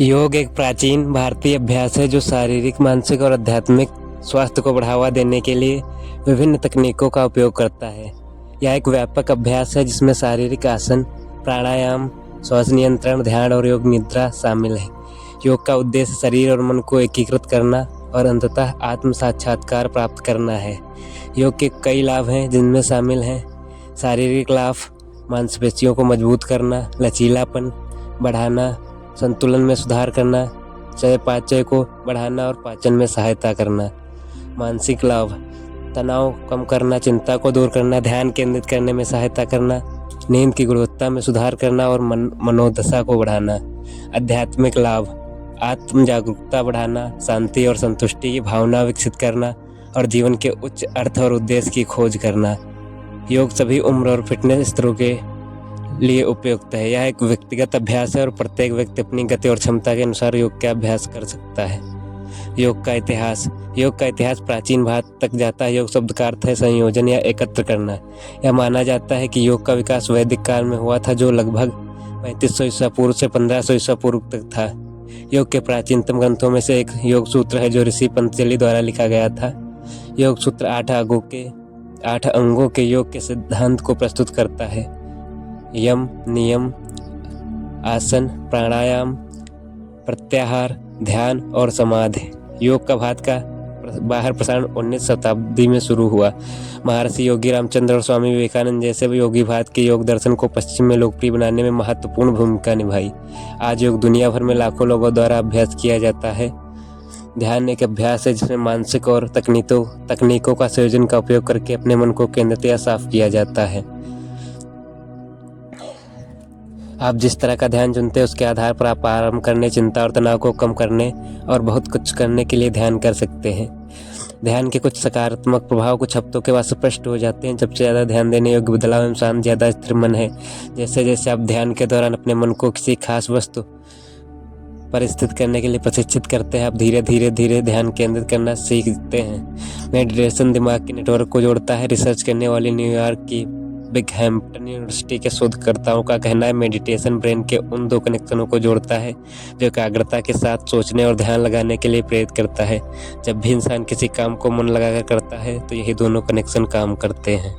योग एक प्राचीन भारतीय अभ्यास है जो शारीरिक, मानसिक और आध्यात्मिक स्वास्थ्य को बढ़ावा देने के लिए विभिन्न तकनीकों का उपयोग करता है। यह एक व्यापक अभ्यास है जिसमें शारीरिक आसन, प्राणायाम, श्वास नियंत्रण, ध्यान और योग निद्रा शामिल है। योग का उद्देश्य शरीर और मन को एकीकृत करना और अंततः आत्म साक्षात्कार प्राप्त करना है। योग के कई लाभ हैं जिनमें शामिल हैं शारीरिक लाभ, मांसपेशियों को मजबूत करना, लचीलापन बढ़ाना, संतुलन में सुधार करना, चयापचय को बढ़ाना और पाचन में सहायता करना। मानसिक लाभ, तनाव कम करना, चिंता को दूर करना, ध्यान केंद्रित करने में सहायता करना, नींद की गुणवत्ता में सुधार करना और मनोदशा को बढ़ाना। आध्यात्मिक लाभ, आत्म जागरूकता बढ़ाना, शांति और संतुष्टि की भावना विकसित करना और जीवन के उच्च अर्थ और उद्देश्य की खोज करना। योग सभी उम्र और फिटनेस स्तरों के लिए उपयुक्त है। यह एक व्यक्तिगत अभ्यास है और प्रत्येक व्यक्ति अपनी गति और क्षमता के अनुसार योग का अभ्यास कर सकता है। योग का इतिहास प्राचीन भारत तक जाता है। योग शब्द का अर्थ है संयोजन या एकत्र करना। यह माना जाता है कि योग का विकास वैदिक काल में हुआ था, जो लगभग 3500 ईसा पूर्व से 1500 ईसा पूर्व तक था। योग के प्राचीनतम ग्रंथों में से एक योग सूत्र है जो ऋषि पतंजलि द्वारा लिखा गया था। योग सूत्र 8 अंगों के योग के सिद्धांत को प्रस्तुत करता है। यम, नियम, आसन, प्राणायाम, प्रत्याहार, ध्यान और समाधि। योग का भारत का बाहर प्रसारण 19वीं शताब्दी में शुरू हुआ। महर्षि योगी रामचंद्र और स्वामी विवेकानंद जैसे योगी भारत के योग दर्शन को पश्चिम में लोकप्रिय बनाने में महत्वपूर्ण भूमिका निभाई। आज योग दुनिया भर में लाखों लोगों द्वारा अभ्यास किया जाता है। ध्यान एक अभ्यास है जिसमें मानसिक और तकनीकों का संयोजन का उपयोग करके अपने मन को केंद्रित या साफ किया जाता है। आप जिस तरह का ध्यान चुनते हैं उसके आधार पर आप आराम करने, चिंता और तनाव को कम करने और बहुत कुछ करने के लिए ध्यान कर सकते हैं। ध्यान के कुछ सकारात्मक प्रभाव कुछ हफ्तों के बाद स्पष्ट हो जाते हैं। सबसे ज़्यादा ध्यान देने योग्य बदलाव में शांत, ज़्यादा स्थिर मन है। जैसे जैसे आप ध्यान के दौरान अपने मन को किसी खास वस्तु पर स्थित करने के लिए प्रशिक्षित करते हैं, आप धीरे धीरे ध्यान केंद्रित करना सीखते हैं। मेडिटेशन दिमाग के नेटवर्क को जोड़ता है। रिसर्च करने वाली न्यूयॉर्क की बिगहैम्पटन यूनिवर्सिटी के शोधकर्ताओं का कहना है मेडिटेशन ब्रेन के उन 2 कनेक्शनों को जोड़ता है जो एकाग्रता के साथ सोचने और ध्यान लगाने के लिए प्रेरित करता है। जब भी इंसान किसी काम को मन लगाकर करता है तो यही दोनों कनेक्शन काम करते हैं।